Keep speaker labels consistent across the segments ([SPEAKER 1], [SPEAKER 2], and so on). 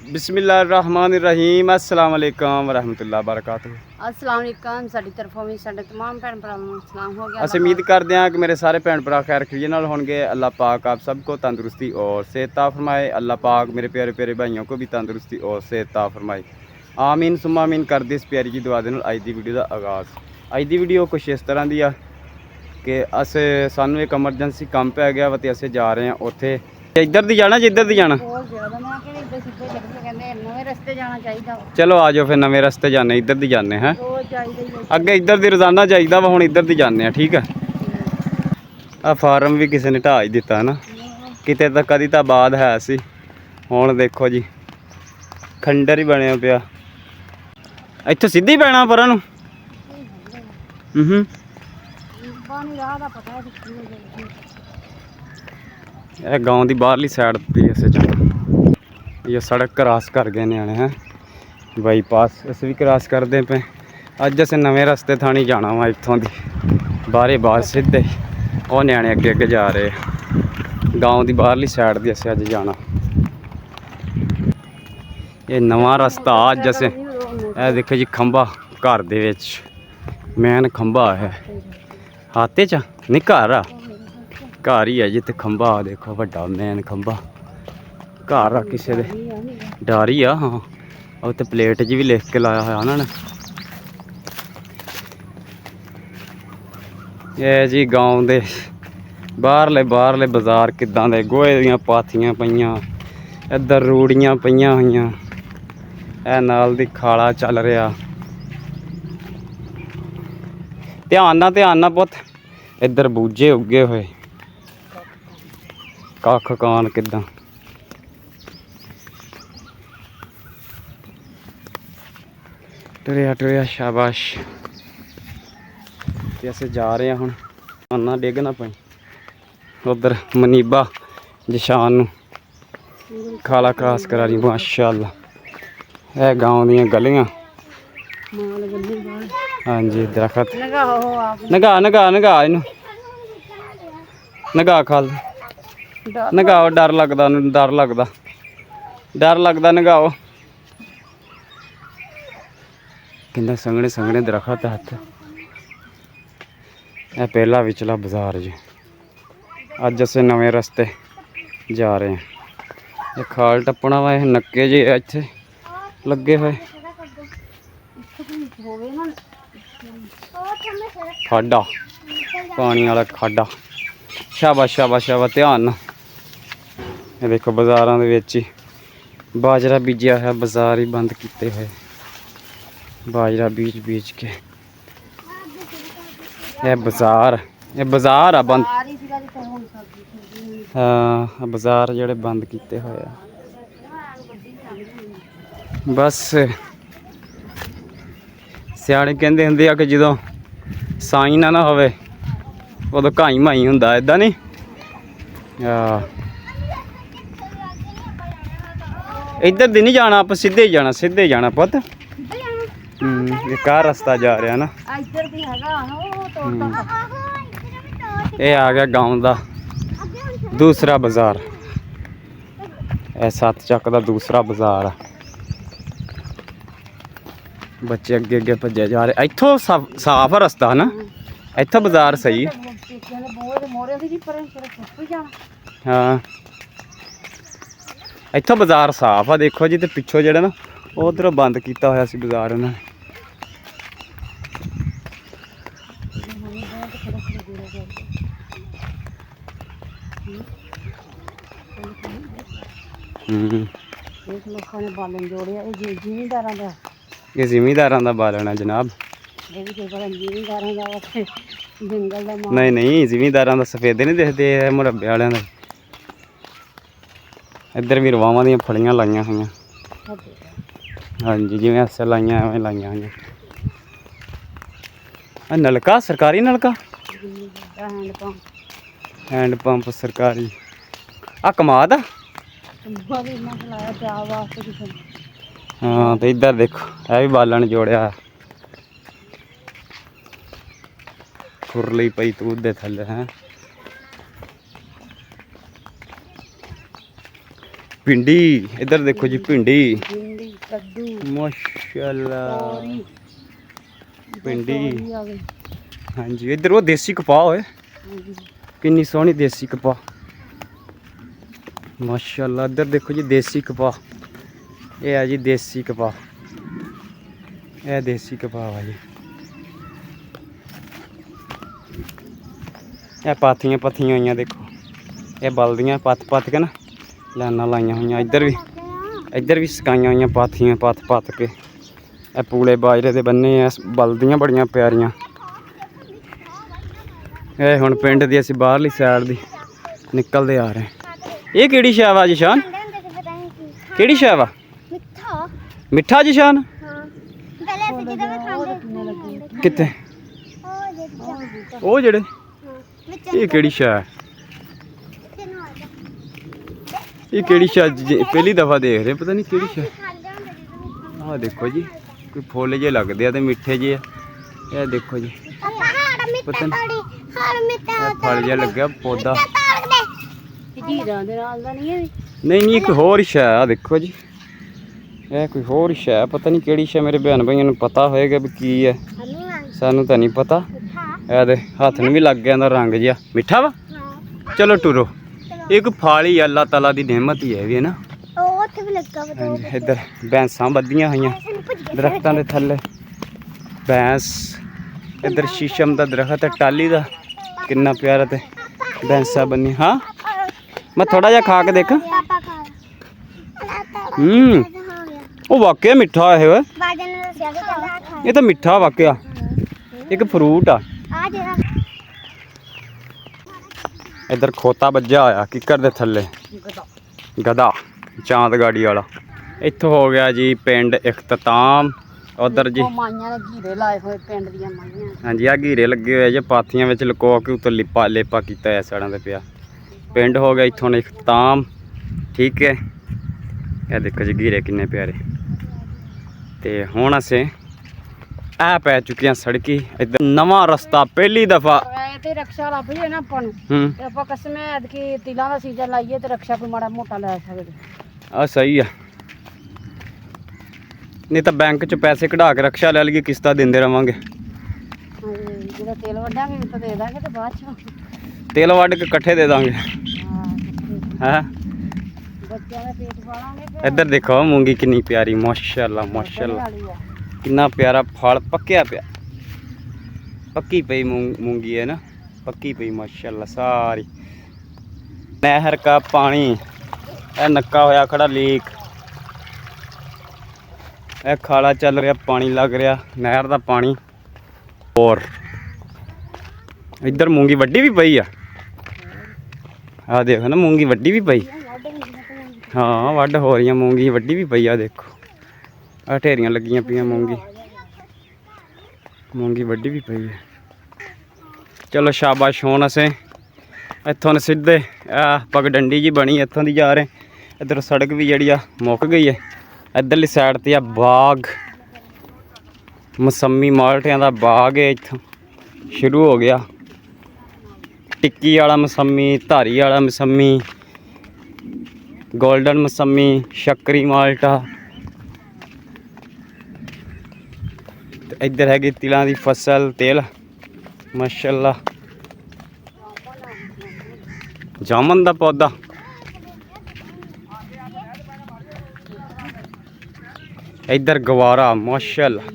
[SPEAKER 1] बिस्मिल्लाहिर्रहमानिर्रहीम अस्सलाम वालेकुम वरहमतुल्लाहि वबरकातुहू।
[SPEAKER 2] अस्सलाम वालेकुम साडी तरफों भी साडे तमाम भैन भरावां ਨੂੰ ਸਲਾਮ ਹੋ ਗਿਆ।
[SPEAKER 1] ਅਸੀਂ ਉਮੀਦ ਕਰਦੇ ਹਾਂ कि मेरे सारे भैन भरा खैर खरीय नाल होंगे। अल्लाह पाक आप सबको तंदुरुस्ती और सेहत फरमाए। अल्लाह पाक मेरे प्यारे प्यारे भाइयों को भी तंदुरुस्ती और सेहत फरमाए। आमीन सुम्मा आमीन कर दी इस प्यारी जी दुआ दे नाल अज दी वीडियो का आगाज़। अज दी वीडियो कुछ इस तरह की आ कि सानू एक एमरजेंसी काम पै गया वा ते असीं जा रहे हैं उत्थे। इधर दी जाना जिधर दी जाना, चलो आ जाओ फिर नवे रस्ते जाने इधर दी जाने हैं। अगे इधर दी रोजाना जाइदा वा, हुण इधर दी जाने हैं। ठीक है, आ फार्म भी किसी ने ढा ही दिता है ना, किते तो कदी तो आबाद है सी, हुण देखो जी खंडर ही बनया पिया। इत्थों सीधी पैना परां नूं। यह गाँव की बाहरली साइड पर अस जाना। ये सड़क क्रॉस कर गए न्याणे हैं, बाईपास अस भी क्रॉस करते पे। अज अस नवे रस्ते थानी जाना वा, इत्थों की बाहरे बाहर सीधे और न्याणे अगे अगे जा रहे। गाँव की बाहरली साइड की अस अज जाना। ये नवा रस्ता अज अस देखो जी खंबा घर दे विच मैन खंबा है हाथे च नहीं घर आ घर ही है जिते खंबा देखो वड्डा मैन खंबा घर आ किसी दे डर ही आ। हाँ उत्ते प्लेट जी भी लिख के लाया है उन्होंने। ये जी गाँव दे बाहरले बाजार किदां दे गोहे दियां पाथियां पईयां, इधर रूड़ियां पईयां होईयां, ए नाल दी खाला चल रहा। ध्यान ना पुत, इधर बूझे उगे हुए कख कान किदां। टुरिया टुरिया शाबाश। ते अस जा रहे हैं हुण, आना डिग ना पई। उधर मनीबा जशान नूं खाला क्रॉस करा रही माशाअल्लाह। है गाँव दियां गलियां। हाँ जी दरखत नगा नगा नगा इनू नगा खाल नगाओ, डर लगदा डर लगदा नगाओ। किन्ने संघने संघने दरखत है इत्थे। यह पहला विचला बाजार जी। अज अस नवे रस्ते जा रहे हैं। ये खाल टप्पना वा, नक्के जे इत्थे लगे हुए। खाडा पानी वाला खाडा। शाबाश शाबाश शाबाश ध्यान ना। ये देखो बाजारां दे विच ही बाजरा बीजिया है, बाजार ही बंद किए हुए बाजरा बीज के। ये बाजार आ बंद। हाँ बाजार जेड़े बंद किए हुए बस। सियाणे कहंदे हुंदे आ कि जदों साई ना होवे उदों घाई माई हुंदा, इदां नहीं। इधर दी नहीं जाना, आप सीधे ही जाना पुत। ये कार रास्ता जा रहा ना। ये आ गया गाँव का दूसरा बाजार। यह सत्त चक का दूसरा बाजार है। बच्चे अगे अगे भजे जा रहे। इत्थों साफ रस्ता है ना, इत्थों बाजार सही। हाँ इत्थों बाजार साफ आ देखो जी। तो पिछों जो ना उधर बंद किया होया सी बाजार उन्होंने। ये जिमींदारां दा बालन है जनाब। नहीं नहीं जिमींदारां दा सफेदे नहीं दिखते मुरब्बे वालियां दा। इधर भी रवावां दियां फलियां लाइयां हुई। हाँ जी जिवें अस लाइयां एवें लाइयां हुई। नलका सरकारी नलका हैंड पंप सरकारी आ कमाद आ। हाँ तो इधर देखो यह भी बालन जोड़िया खुरली पई तूत दे थल्ले हैं। भिंडी इधर देखो जी भिंडी
[SPEAKER 2] भिंडी कद्दू
[SPEAKER 1] माशाल्लाह
[SPEAKER 2] तोरी
[SPEAKER 1] भिंडी
[SPEAKER 2] तोरी आ गई
[SPEAKER 1] हाँ जी इधर वो देसी कपाह होए किन्नी सोहनी देसी कपाह माशाल्लाह। इधर देखो जी देसी कपाह ये है जी देसी कपाह ये देसी कपाह है जी ये पाथियां पत्थियां हुई देखो ये बलदियां पत्त पत्त के ना लाइना लाइया हुई इधर भी सकाइया हुई पाथियां पत्त पत्त के ये पूले बाजरे के बन्ने बलदियां बड़ियां प्यारियां ये हुण पिंड दी असीं बाहरली साइड दी निकलते आ रहे हैं। ये केड़ी शै वा जिशान केड़ी शै वा मिठा जिशान कित्थे ओ जेड़े ये केड़ी शै ये केड़ी शै पहली दफा देख रहे पता नहीं केड़ी शै आ देखो जी कोई फुल जे लगदे आ ते मिठे जे ये देखो जी पता नहीं फल जिहा लग्या पौधा नहीं एक होर शै आ देखो जी ये कोई होर शै पता नहीं केड़ी शै मेरे भैन भाइयों नूं पता होएगा भी की है सानू तो नहीं पता ए हथ में भी लग गया रंग जिहा मिठा वा चलो टुरो एक फल ही अल्लाह ताला दी नेमत ही है भी है ना। इधर भैंसा बधियां हुई दरख्तों के थले भैंस इधर शीशम का दरख्त है टाली का कितना प्यारा ते भैंसा बनी हाँ मैं थोड़ा जा खा के देखा वो वाकई मिठा है ये तो मिठा वाकया एक फ्रूट आ इधर खोता बज्जा होया किकर दे थले गधा चांद गाड़ी वाला इत्थों हो गया जी पिंड इख्तिताम उधर जी हाँ जी आ घेरे लगे हुए जी पाथियां विच लुको के उत्ते लिपा लेपा किया सड़ां ते पिया पिंड हो गया इत्थों इख्तिताम ठीक है। यह देखो जी घेरे किन्ने प्यारे ते हुण असें आ पै चुके हैं सड़की इधर नवा रस्ता पहली दफा
[SPEAKER 2] रक्षा लभ जे ना अपन ते ਆਪਾਂ ਕਸਮੇ ਐਤਕੀ ਤਿਲਾਂ ਦਾ ਸੀਜ਼ਨ ਲਾਈਏ ਤੇ ਰਕਸ਼ਾ ਕੋਈ ਮਾੜਾ ਮੋਟਾ ਲੈ ਸਕਦੇ
[SPEAKER 1] ਆ ਸਹੀ ਆ नहीं तो बैंक च पैसे कढ़ा के रक्षा ले लिए किस्ता देंदे रवांगे
[SPEAKER 2] ਜਿਹੜਾ ਤੇਲ ਵੰਡਾਂਗੇ ਤਾਂ ਦੇ ਦਾਂਗੇ ਤੇ ਬਾਅਦ ਚ
[SPEAKER 1] तेल वढ़ के कट्ठे दे देंगे हैं
[SPEAKER 2] ਬੱਚਿਆਂ ਦੇ ਪੇਟ ਪਾਲਾਂਗੇ
[SPEAKER 1] इधर देखो मूंगी कितनी प्यारी माशाल्लाह माशाल्लाह कितना प्यारा फल पक्या पिया पक्की पई मूंगी है ना पक्की पई माशाल्लाह सारी नहर का पानी ए नक्का होया खड़ा लीक ए खाला चल रहा पानी लग रहा नहर का पानी और इधर मूंगी वड्डी भी पई आ देखो ना मूंगी वड्डी भी पई हाँ वड्ड हो रही मूंगी वड्डी भी पई आ देखो आ ढेरियां लगियां पियां मूंगी वड्डी भी पई है। चलो शाबाश हुण असें इत्थों सीधे पगडंडी जी बनी इत्थों दी जा रहे इधर सड़क भी जी मुक गई है इधरली साइड ते बाग मौसमी माल्टियां दा बाग है इत्थों शुरू हो गया टिक्की वाला मौसमी धारी वाला मौसमी गोल्डन मौसमी शक्करी माल्टा इधर है तिलों की फसल तेल माशाल्लाह जामन का पौधा इधर गवारा माशाल्लाह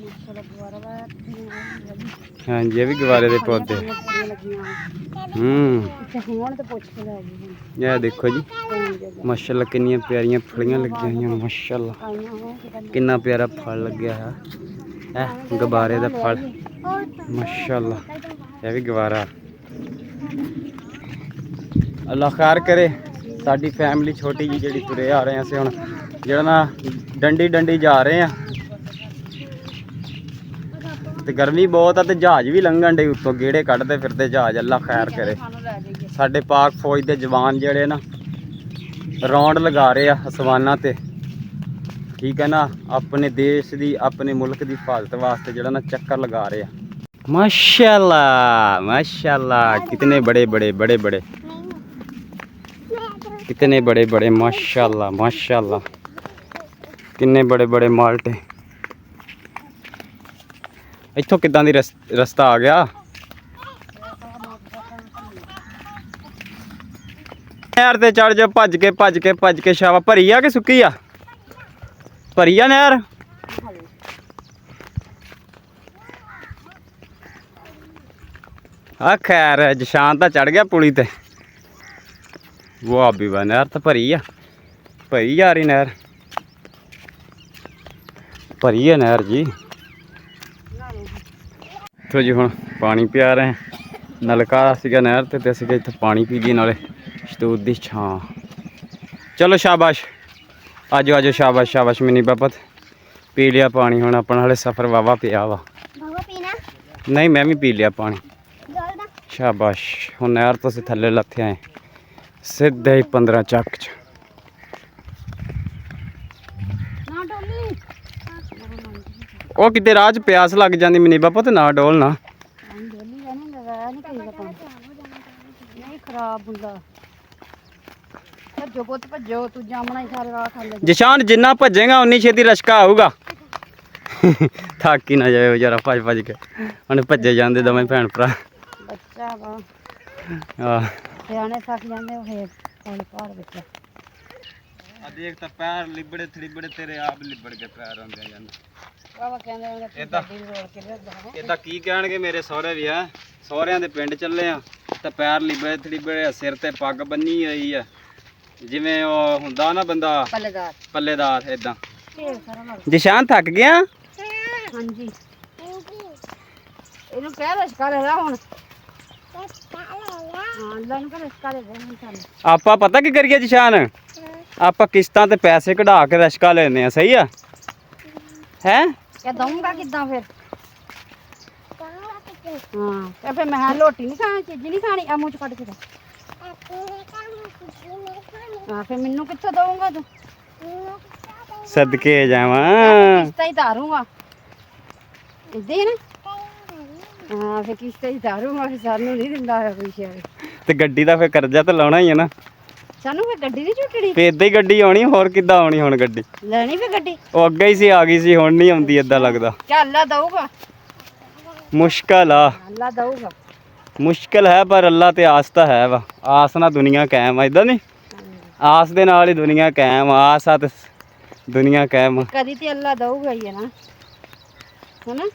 [SPEAKER 1] हाँ जी भी गवारे के पौधे यह देखो जी माशाल्लाह कितनी प्यारियां फलियां लगी हुई माशाल्लाह कितना प्यारा फल लग्या है गवारे का फल माशाल्लाह यह भी गवारा अल्लाह खैर करे साडी फैमिली छोटी जी जी तुरे आ रहे हैं अस हम जो ना डंडी डंडी जा रहे हैं तो गर्मी बहुत है तो जहाज भी लंघन डे उत्तों गेड़े कढ़ते फिरते जहाज अल्लाह खैर करे साडे पाक फौज के जवान जड़े ना रौंड लगा रहे हैं आसमाना ते ठीक है ना अपने देश की अपने मुल्क की हिफाजत वास्ते जड़ा ना चक्कर लगा रहे हैं माशाल्लाह माशाल्लाह कितने बड़े बड़े बड़े बड़े कितने बड़े बड़े माशाल्लाह माशाल्लाह, कितने बड़े बड़े माल्टे। इत्थों किदां दी रस्ता आ गया। नहर ते चढ़ जा, भज के शावा। भरी आ कि सुक्की आ? भरी आ नहर। आ खैर जशान तो चढ़ गया पुली ते। वाह भी वाह, नहर तो भरी आ, भरी जा रही नहर, भरी है नहर जी। तो जी हुण पानी पिया रहे हैं, नलका सीगा नहर ते असीं इत्थे पानी पी जी, नाले शतूत दी छां। चलो शाबाश, आजो आजो, शाबाश शाबाश मिनी बापत, पी लिया पानी। हुण अपना हाले सफ़र वावा पिया वा। नहीं मैं भी पी लिया पानी, शाबाश। हुण नहर तो असीं थल्ले लथे आए सीधे ही 15 ਚੱਕ च। ਉਹ ਕਿਤੇ ਰਾਹ 'ਚ ਪਿਆਸ ਲੱਗ ਜਾਂਦੀ ਮਿਨੀ ਬਾਪਾ, ਤੇ ਨਾ ਡੋਲ ਨਾ। ਜਸ਼ਾਨ ਜਿੰਨਾ ਭੱਜੇਗਾ ਉਨੀ ਛੇਤੀ ਰਸ਼ਕਾ ਆਊਗਾ। ਥੱਕ ਹੀ ਨਾ ਜਾਵੇ ਵਿਚਾਰਾ ਭੱਜ ਭੱਜ ਕੇ, ਉਹਨੇ ਭੱਜੇ ਜਾਂਦੇ ਦੋਵੇਂ ਭੈਣ ਭਰਾ। ਬੱਚਾ ਵਾ ਆਹ ਸਿਆਣੇ ਥੱਕ ਜਾਂਦੇ ਉਹ ਫੇਰ ਪਹਾੜ ਵਿੱਚ। ਆ ਦੇਖ ਤਾਂ ਪੈਰ ਲਿਬੜੇ ਥੜਿਬੜੇ ਤੇਰੇ ਆਪ ਲਿਬੜ ਕੇ ਪੈਰ ਆਉਂਦੇ ਜਾਂਦੇ। ਇਦਾਂ ਕੀ ਕਹਿਣਗੇ ਮੇਰੇ ਸਹੁਰੇ ਵੀ ਆ, ਸਹੁਰਿਆਂ ਦੇ ਪਿੰਡ ਚੱਲੇ ਆ ਤਾਂ ਪੈਰ ਲਿਬੜੇ ਥੜਿਬੜੇ, ਸਿਰ ਤੇ ਪੱਗ ਬੰਨੀ ਹੋਈ ਆ ਜਿਵੇਂ ਉਹ ਹੁੰਦਾ ਨਾ ਬੰਦਾ ਪੱਲੇਦਾਰ ਇਦਾਂ। ਜਸ਼ਾਨ ਥੱਕ ਗਿਆ? ਹਾਂਜੀ। ਇਹਨੂੰ ਕਹਿ ਰਸ਼ਕਾ ਲੈ ਲਾ ਹੁਣ। ਆਪਾਂ ਪਤਾ ਕੀ ਕਰੀਏ ਜਸ਼ਾਨ, ਆਪਾਂ ਕਿਸ਼ਤਾਂ ਤੇ ਪੈਸੇ ਕਢਾ ਕੇ ਰਸ਼ਕਾ ਲੈਨੇ ਆ, ਸਹੀ ਆ ਹੈ? क्या दूंगा किदा फिर? हाँ तो फिर मैं रोटी नहीं खानी, चीज़ नहीं खानी, आ मुँह च कट के। हाँ फिर मैनू कित्थों दूंगा तू? सदके जावां, किश्तां ही तारूंगा इदां ही ना। हाँ फिर किश्तां ही तारूंगा, फिर सानू नहीं दिंदा कोई शे। ते गड्डी दा फिर कर्जा तो लाना ही है ना ਸਾਨੂੰ। ਫੇ ਗੱਡੀ ਨਹੀਂ ਝੁੱਟਣੀ ਤੇ ਇਦਾਂ ਹੀ ਗੱਡੀ ਆਉਣੀ, ਹੋਰ ਕਿੱਦਾਂ ਆਉਣੀ ਹੁਣ ਗੱਡੀ ਲੈਣੀ? ਫੇ ਗੱਡੀ ਉਹ ਅੱਗੇ ਹੀ ਸੀ, ਆ ਗਈ ਸੀ, ਹੁਣ ਨਹੀਂ ਆਉਂਦੀ ਏਦਾਂ ਲੱਗਦਾ। ਚੱਲ ਅੱਲਾ ਦਊਗਾ, ਮੁਸ਼ਕਲ ਆ। ਅੱਲਾ ਦਊਗਾ, ਮੁਸ਼ਕਲ ਹੈ ਪਰ ਅੱਲਾ ਤੇ ਆਸ ਤਾਂ ਹੈ ਵਾ। ਆਸ ਨਾਲ ਦੁਨੀਆ ਕਾਇਮ ਆ, ਇਦਾਂ ਨਹੀਂ? ਆਸ ਦੇ ਨਾਲ ਹੀ ਦੁਨੀਆ ਕਾਇਮ ਆ, ਆਸ ਆ ਤੇ ਦੁਨੀਆ ਕਾਇਮ। ਕਦੀ ਤੇ ਅੱਲਾ ਦਊਗਾ ਹੀ ਹੈ ਨਾ, ਹੈਨਾ?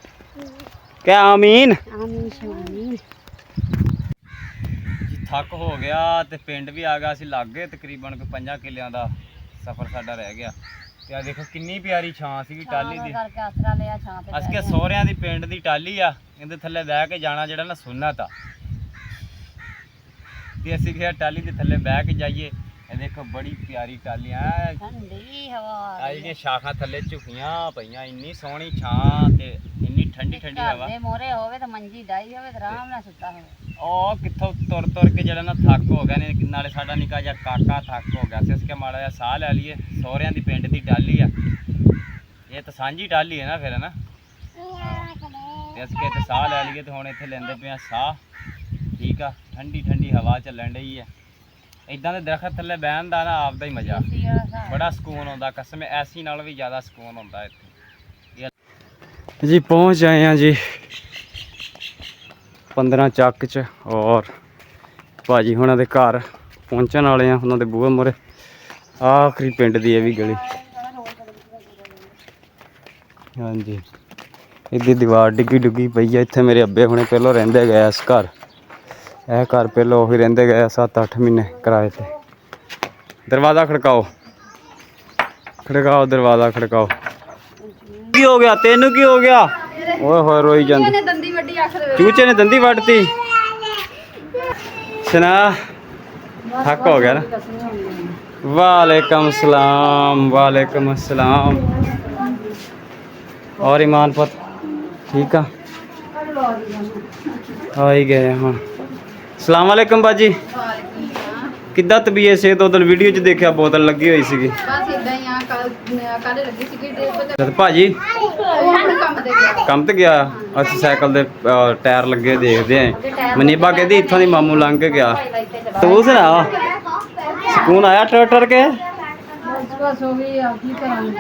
[SPEAKER 1] ਕਿਆ ਆਮੀਨ ਆਮੀਨ ਸ਼ਾਮੀਨ। ਥੱਕ ਹੋ ਗਿਆ ਤੇ ਪਿੰਡ ਵੀ ਆ ਗਿਆ ਸੀ ਲਾਗੇ, ਤਕਰੀਬਨ 5 ਕਿੱਲਿਆਂ ਦਾ ਸਫ਼ਰ ਸਾਡਾ ਰਹਿ ਗਿਆ। ਤੇ ਆ ਦੇਖੋ ਕਿੰਨੀ ਪਿਆਰੀ ਛਾਂ ਸੀਗੀ ਟਾਲੀ ਦੀ। ਅਸੀਂ ਕਿ ਸਹੁਰਿਆਂ ਦੀ ਪਿੰਡ ਦੀ ਟਾਲੀ ਆ, ਇਹਦੇ ਥੱਲੇ ਬਹਿ ਕੇ ਜਾਣਾ ਜਿਹੜਾ ਨਾ ਸੁੰਨਤ ਆ। ਤੇ ਅਸੀਂ ਕਿਹਾ ਟਾਲੀ ਦੇ ਥੱਲੇ ਬਹਿ ਕੇ ਜਾਈਏ। ਇਹ ਦੇਖੋ ਬੜੀ ਪਿਆਰੀ ਟਾਲੀ ਆ, ਠੰਡੀ ਹਵਾ ਆ, ਜਿਹੜੀਆਂ ਸ਼ਾਖਾਂ ਥੱਲੇ ਝੁਕੀਆਂ ਪਈਆਂ, ਇੰਨੀ ਸੋਹਣੀ ਛਾਂ ਤੇ ਇੰਨੀ ਠੰਡੀ ਠੰਡੀ ਹਵਾ। ਮੋਰੇ ਹੋਵੇ ਤਾਂ ਮੰਜੀ ਡਾਈ ਹੋਵੇ ਤਾਂ ਆਰਾਮ ਨਾਲ ਸੁੱਤਾ ਹੋਵੇ। ਉਹ ਕਿੱਥੋਂ ਤੁਰ ਤੁਰ ਕੇ ਜਿਹੜਾ ਨਾ ਥੱਕ ਹੋ ਗਿਆ ਨੇ, ਨਾਲੇ ਸਾਡਾ ਨਿੱਕਾ ਜਿਹਾ ਕਾਕਾ ਥੱਕ ਹੋ ਗਿਆ ਸੀ। ਅਸੀਂ ਕਿਹਾ ਮਾੜਾ ਜਿਹਾ ਸਾਹ ਲੈ ਲਈਏ, ਸਹੁਰਿਆਂ ਦੀ ਪਿੰਡ ਦੀ ਟਾਲੀ ਆ, ਇਹ ਤਾਂ ਸਾਂਝੀ ਟਾਲੀ ਹੈ ਨਾ ਫਿਰ, ਹੈ ਨਾ? ਤੇ ਅਸੀਂ ਕਿਹਾ ਇੱਥੇ ਸਾਹ ਲੈ ਲਈਏ, ਤੇ ਹੁਣ ਇੱਥੇ ਲੈਂਦੇ ਪਏ ਆ ਸਾਹ। ਠੀਕ ਆ, ਠੰਡੀ ਠੰਡੀ ਹਵਾ ਚੱਲਣ ਡਈ ਹੈ। ਇੱਦਾਂ ਦੇ ਦਰਖਤ ਥੱਲੇ ਬਹਿਣ ਦਾ ਨਾ ਆਪਦਾ ਹੀ ਮਜ਼ਾ, ਬੜਾ ਸਕੂਨ ਆਉਂਦਾ। ਕਸਮ ਐਸੀ ਨਾਲ ਵੀ ਜ਼ਿਆਦਾ ਸਕੂਨ ਆਉਂਦਾ ਇੱਥੇ ਜੀ। ਪਹੁੰਚ ਆਏ ਹਾਂ ਜੀ 15 ਚੱਕ 'ਚ, ਔਰ ਭਾਜੀ ਹੁਣਾਂ ਦੇ ਘਰ ਪਹੁੰਚਣ ਵਾਲੇ ਆ, ਉਹਨਾਂ ਦੇ ਬੂਹੇ ਮੂਹਰੇ। ਆਖਰੀ ਪਿੰਡ ਦੀ ਇਹ ਵੀ ਗਲੀ। ਹਾਂਜੀ, ਇਹਦੀ ਦੀਵਾਰ ਡਿੱਗੀ ਡੁੱਗੀ ਪਈ ਆ। ਇੱਥੇ ਮੇਰੇ ਅੱਬੇ ਹੁਣੇ ਪਹਿਲੋਂ ਰਹਿੰਦੇ ਗਏ ਇਸ ਘਰ। ਇਹ ਘਰ ਪਹਿਲੋਂ ਉਹੀ ਰਹਿੰਦੇ ਗਏ 7-8 ਮਹੀਨੇ ਕਿਰਾਏ ਤੇ। ਦਰਵਾਜ਼ਾ ਖੜਕਾਓ, ਖੜਕਾਓ ਦਰਵਾਜ਼ਾ ਖੜਕਾਓ। ਕੀ ਹੋ ਗਿਆ ਤੈਨੂੰ? ਕੀ ਹੋ ਗਿਆ? ਓਏ ਹੋਏ ਰੋਈ ਜਾਂਦੀ। ਚੂਚੇ ਨੇ ਦੰਦੀ ਵੱਢਤੀ। ਸੁਣਾ, ਥੱਕ ਹੋ ਗਿਆ ਨਾ? ਵਾਲੇਕਮ ਸਲਾਮ, ਵਾਲੇਕਮ अस्सलाम। और ईमान पुत ठीक आ? आ ही गए ਹੁਣ। ਸਲਾਮ ਵਾਲੇਕਮ ਬਾਜੀ। ਕਿੱਦਾਂ ਤਬੀਅਤ ਸਿਹਤ? ਉਧਰ ਵੀਡੀਓ 'ਚ ਦੇਖਿਆ ਬੋਤਲ ਲੱਗੀ ਹੋਈ ਸੀਗੀ। ਬਸ ਇਦਾਂ ਹੀ ਆ, ਕੱਲ ਲੱਗੀ ਸੀਗੀ ਤੇ ਭਾਜੀ ਕੰਮ ਤੇ ਗਿਆ। ਅਸੀਂ ਸਾਈਕਲ ਦੇ ਟਾਇਰ ਲੱਗੇ ਦੇਖਦੇ ਆਂ। ਮਨੀਬਾ ਕਹਿੰਦੀ ਇੱਥੋਂ ਦੀ ਮਾਮੂ ਲੰਘ ਕੇ ਗਿਆ। ਤੂੰ ਸੁਣਾ सुकून आया टर टर के?
[SPEAKER 2] बस बस हो गई अब की करांगे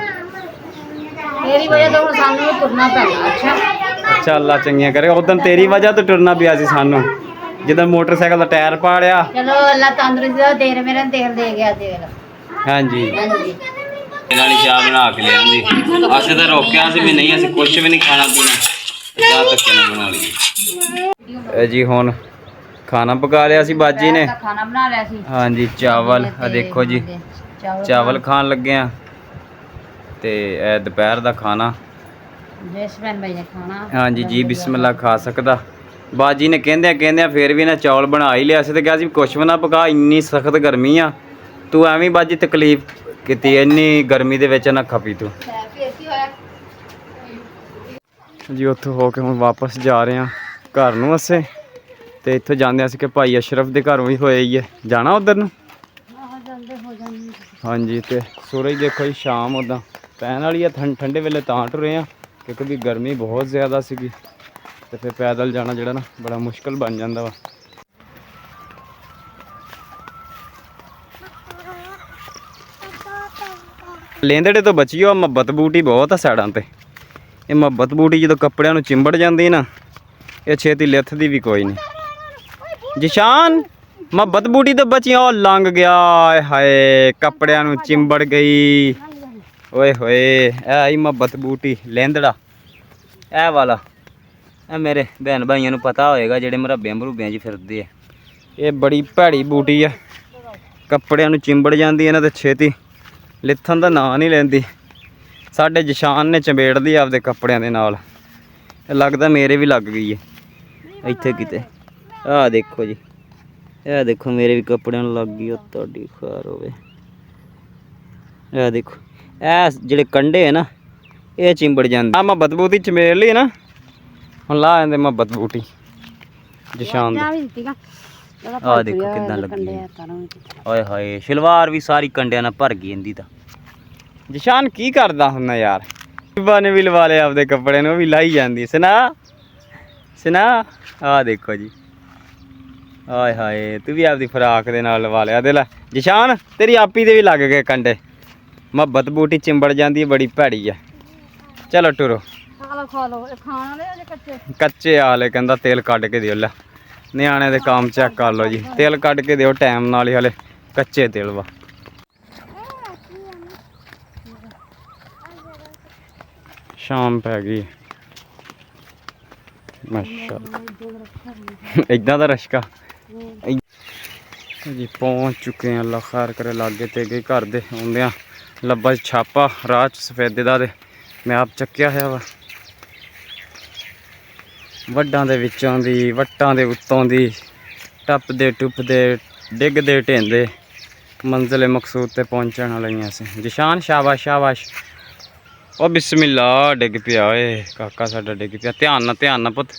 [SPEAKER 2] तेरी वजह तो ਹੁਣ ਸਾਨੂੰ ਵੀ ਤੁਰਨਾ ਪੈਣਾ
[SPEAKER 1] अच्छा अल्लाह चंगियां करे उदन तेरी वजह तो टुरना पिया सी सानू जिदन मोटरसाइकिल दा टायर पाड़िया
[SPEAKER 2] ਚਲੋ ਅੱਲਾ ਤੰਦਰੁਸਤੀ ਦਾ ਦੇਰ ਮੇਰੇ ਤੇਲ ਦੇ ਗਿਆ ਤੇਲ
[SPEAKER 1] हाँ जी
[SPEAKER 2] ਹਾਂਜੀ
[SPEAKER 1] ਇਹਨਾਂ ਨੇ ਚਾਹ ਬਣਾ ਕੇ ਲਿਆਂਦੀ ਅਸੀਂ ਤਾਂ ਰੋਕਿਆ ਸੀ ਵੀ ਨਹੀਂ ਅਸੀਂ ਕੁਝ ਵੀ ਨਹੀਂ ਖਾਣਾ ਪੀਣਾ ਚਾਹ ਤੱਕ ਨਾ ਬਣਾ ਲਈ ਇਹ ਜੀ ਹੁਣ ਖਾਣਾ ਪਕਾ ਲਿਆ ਸੀ ਬਾਜੀ ਨੇ
[SPEAKER 2] ਖਾਣਾ ਬਣਾ ਲਿਆ ਸੀ
[SPEAKER 1] ਹਾਂਜੀ ਚਾਵਲ ਆ ਦੇਖੋ ਜੀ ਚਾਵਲ ਖਾਣ ਲੱਗੇ ਆ ਤੇ ਇਹ ਦੁਪਹਿਰ ਦਾ ਖਾਣਾ
[SPEAKER 2] ਜੈਸਮਨ ਭਾਈ ਨੇ ਖਾਣਾ
[SPEAKER 1] ਹਾਂਜੀ ਜੀ ਬਿਸਮਿਲ੍ਲਾ ਖਾ ਸਕਦਾ ਬਾਜੀ ਨੇ ਕਹਿੰਦਿਆਂ ਫੇਰ ਵੀ ਨਾ ਚੌਲ ਬਣਾ ਹੀ ਲਿਆ ਸੀ ਤੇ ਕਿਹਾ ਸੀ ਕੁਛ ਵੀ ਨਾ ਪਕਾ ਇੰਨੀ ਸਖਤ ਗਰਮੀ ਆ ਤੂੰ ਐਵੇਂ ਬਾਜੀ ਤਕਲੀਫ ਕੀਤੀ ਇੰਨੀ ਗਰਮੀ ਦੇ ਵਿੱਚ ਨਾ ਖਪੀ ਤੂੰ
[SPEAKER 2] ਫੇਰ ਕੀ ਹੋਇਆ
[SPEAKER 1] ਜੀ ਉੱਥੋਂ ਹੋ ਕੇ ਹੁਣ ਵਾਪਸ ਜਾ ਰਹੇ ਆ ਘਰ ਨੂੰ ਅਸੀਂ ਤੇ ਇੱਥੋਂ ਜਾਂਦੇ ਅਸੀਂ ਕਿ ਭਾਈ ਅਸ਼ਰਫ ਦੇ ਘਰੋਂ ਵੀ ਹੋਇਆ ਹੀ ਹੈ ਜਾਣਾ ਉਧਰ ਨੂੰ
[SPEAKER 2] ਆਹ ਜਲਦੀ ਹੋ ਜਾਂਦੀ
[SPEAKER 1] ਹਾਂਜੀ ਤੇ ਸੂਰਜ ਦੇਖੋ ਜੀ ਸ਼ਾਮ ਉਦਾਂ ਪੈਣ ਵਾਲੀ ਆ ਠੰਡੇ ਵੇਲੇ ਤਾਂ ਟੁਰੇ ਆ ਕਿਉਂਕਿ ਵੀ ਗਰਮੀ ਬਹੁਤ ਜ਼ਿਆਦਾ ਸੀਗੀ ਤੇ ਫਿਰ ਪੈਦਲ ਜਾਣਾ ਜਿਹੜਾ ਨਾ ਬੜਾ ਮੁਸ਼ਕਲ ਬਣ ਜਾਂਦਾ ਵਾ ਲੈਂਦੜੇ ਤੋਂ ਬਚਿਓ ਮੁਹੱਬਤ ਬੂਟੀ ਬਹੁਤ ਆ ਸਾਈਡਾਂ ਤੇ ਇਹ ਮੁਹੱਬਤ ਬੂਟੀ ਜਦੋਂ ਕੱਪੜਿਆਂ ਨੂੰ ਚਿੰਬੜ ਜਾਂਦੀ ਨਾ ਇਹ ਛੇਤੀ ਲਿੱਥਦੀ ਵੀ ਕੋਈ ਨਹੀਂ ਜਿਸ਼ਾਨ ਮੁਹੱਬਤ ਬੂਟੀ ਤੋਂ ਬਚਿਓ ਲੰਘ ਗਿਆ ਆਏ ਹਾਏ ਕੱਪੜਿਆਂ ਨੂੰ ਚਿੰਬੜ ਗਈ ਓਏ ਹੋਏ ਇਹ ਆਈ ਮੁਹੱਬਤ ਬੂਟੀ ਲੈਂਦੜਾ ਇਹ ਵਾਲਾ ਇਹ ਮੇਰੇ ਭੈਣ ਭਾਈਆਂ ਨੂੰ ਪਤਾ ਹੋਏਗਾ ਜਿਹੜੇ ਮਰੱਬਿਆਂ ਮਰੂਬਿਆਂ 'ਚ ਫਿਰਦੇ ਆ ਇਹ ਬੜੀ ਭੈੜੀ ਬੂਟੀ ਆ ਕੱਪੜਿਆਂ ਨੂੰ ਚਿੰਬੜ ਜਾਂਦੀ ਇਹਨਾਂ ਤੇ ਛੇਤੀ ਲਿੱਥਣ ਦਾ ਨਾਂ ਨਹੀਂ ਲੈਂਦੀ ਸਾਡੇ ਜਸ਼ਾਨ ਨੇ ਚੰਬੇੜਦੀ ਆਪਦੇ ਕੱਪੜਿਆਂ ਦੇ ਨਾਲ ਇਹ ਲੱਗਦਾ ਮੇਰੇ ਵੀ ਲੱਗ ਗਈ ਹੈ ਇੱਥੇ ਕਿਤੇ ਆਹ ਦੇਖੋ ਜੀ ਇਹ ਦੇਖੋ ਮੇਰੇ ਵੀ ਕੱਪੜਿਆਂ ਨੂੰ ਲੱਗ ਗਈ ਉਹ ਤੁਹਾਡੀ ਖਾਰ ਹੋਵੇ ਇਹ ਦੇਖੋ ਇਹ ਜਿਹੜੇ ਕੰਡੇ ਹੈ ਨਾ ਇਹ ਚਿੰਬੜ ਜਾਂਦੇ ਆ ਮੁਹੱਬਤ ਬੂਟੀ ਚਮੇੜ ਲਈ ਨਾ ਹੁਣ ਲਾ ਜਾਂਦੇ ਮੁਹੱਬਤ ਬੂਟੀ ਜਸ਼ਾਨ ਦੀ ਆਹ ਦੇਖੋ ਕਿੱਦਾਂ ਲੱਗੀ ਓਏ ਹਾਏ ਸ਼ਲਵਾਰ ਵੀ ਸਾਰੀ ਕੰਡਿਆਂ ਨਾਲ ਭਰ ਗਈ ਇਹਦੀ ਤਾਂ ਜਸ਼ਾਨ ਕੀ ਕਰਦਾ ਹੁੰਦਾ ਯਾਰ ਬੀਬਾ ਨੇ ਵੀ ਲਵਾ ਲਿਆ ਆਪਦੇ ਕੱਪੜੇ ਨੂੰ ਉਹ ਵੀ ਲਾਈ ਜਾਂਦੀ ਸੁਨਾ ਆਹ ਦੇਖੋ ਜੀ ਆਏ ਹਾਏ ਤੂੰ ਵੀ ਆਪਦੀ ਫਰਾਕ ਦੇ ਨਾਲ ਲਵਾ ਲਿਆ ਦੇ ਲੈ ਜਸ਼ਾਨ ਤੇਰੀ ਆਪੀ ਦੇ ਵੀ ਲੱਗ ਗਏ ਕੰਡੇ ਮੁਹੱਬਤ ਬੂਟੀ ਚਿੰਬੜ ਜਾਂਦੀ ਹੈ ਬੜੀ ਭੈੜੀ ਆ ਚਲੋ ਟੁਰੋ
[SPEAKER 2] ਖਾ ਲਓ ਇਹ ਖਾਣ ਵਾਲੇ ਅਜੇ ਕੱਚੇ
[SPEAKER 1] ਕੱਚੇ ਆਲੇ ਕਹਿੰਦਾ ਤੇਲ ਕੱਢ ਕੇ ਦਿਓ ਲੈ ਨਿਆਣੇ ਦੇ ਕੰਮ ਚੈੱਕ ਕਰ ਲਓ ਜੀ ਤੇਲ ਕੱਢ ਕੇ ਦਿਓ ਟਾਈਮ ਨਾਲ ਹੀ ਹਲੇ ਕੱਚੇ ਤੇਲ ਵਾ ਸ਼ਾਮ ਪੈ ਗਈ ਮਾਸ਼ਾਅੱਲਾ ਇਦਾਂ ਦਾ ਰਸ਼ਕਾ ਜੀ ਪਹੁੰਚ ਚੁੱਕੇ ਆ ਅੱਲਾ ਖੈਰ ਕਰੇ ਲਾਗੇ ਤੇ ਗਏ ਘਰ ਦੇ ਆਉਂਦਿਆਂ ਲੱਭਾ ਛਾਪਾ ਰਾਹ 'ਚ ਸਫੈਦੇ ਦਾ ਤੇ ਮੈਂ ਆਪ ਚੱਕਿਆ ਹੋਇਆ ਵਾ ਵੱਡਾਂ ਦੇ ਵਿੱਚੋਂ ਦੀ ਵੱਟਾਂ ਦੇ ਉੱਤੋਂ ਦੀ ਟੱਪਦੇ ਟੁੱਪਦੇ ਡਿੱਗਦੇ ਢਹਿੰਦੇ ਮੰਜ਼ਿਲ ਮਕਸੂਦ ਤੇ ਪਹੁੰਚਣ ਵਾਲੀਆਂ ਸੀ ਜਸ਼ਾਨ ਸ਼ਾਬਾਸ਼ ਸ਼ਾਬਾਸ਼ ਉਹ ਬਿਸਮਿਲ੍ਲਾ ਡਿੱਗ ਪਿਆ ਓਏ ਕਾਕਾ ਸਾਡਾ ਡਿੱਗ ਪਿਆ ਧਿਆਨ ਨਾਲ ਪੁੱਤ